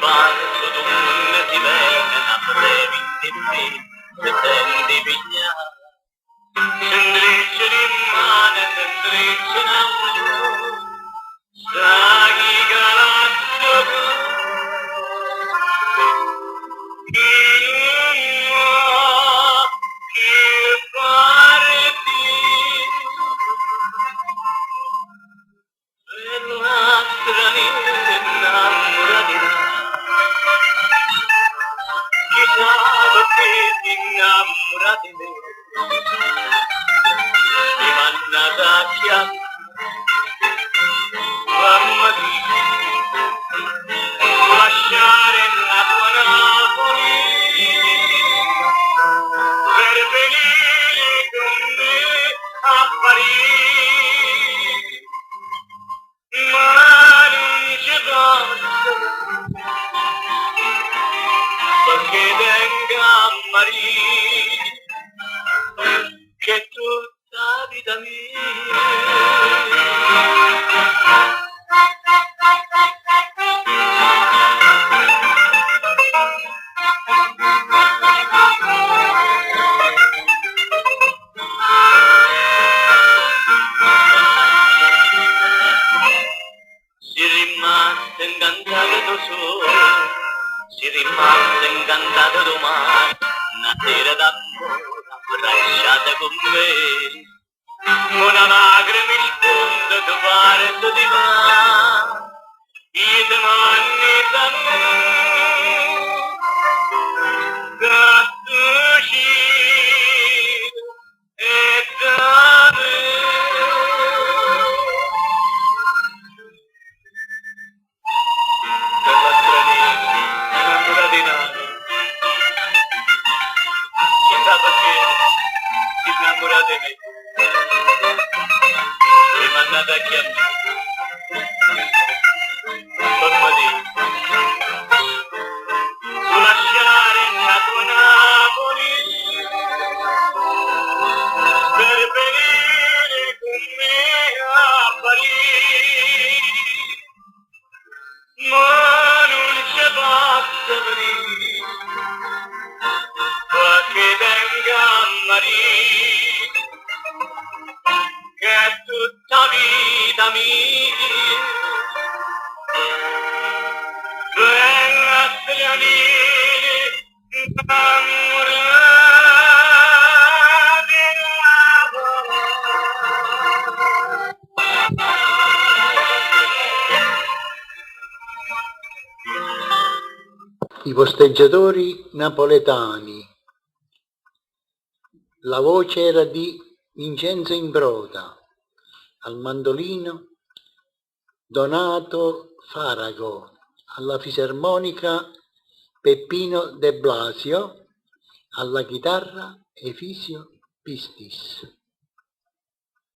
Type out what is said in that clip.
quando tu non ti viene a brevi di me, se senti pigliare, sendrecce di mano, sendrecce d'amore, sai che l'altro che fare di per un'altra innamorata. Chissà che ti innamora di me, mi mannata a chiamare, mamma mia, lasciare la tua Napoli per venire con me a Parigi, ma non ci posso perché venga a Parigi, che tutta vita mia. Si rimase incantato da solo, si rimase incantato domani, una sera d'amore abbracciata con me, una lacrima in fondo che pare di va, io ti manni da me, da tu e da me. Per la stranina, innamorata di nave, chissà perché ti innamorata di me, mi mandate a chiamare, mamma mia, tu lasciare la tua Napoli, per venire con me a Parigi, ma non ci posso venire, perché venga a Parigi, che è tutta vita mia, venga a stranire, innamorata di I posteggiatori napoletani. La voce era di Vincenzo Imbroda, al mandolino Donato Farago, alla fisarmonica Peppino De Blasio, alla chitarra Efisio Pistis.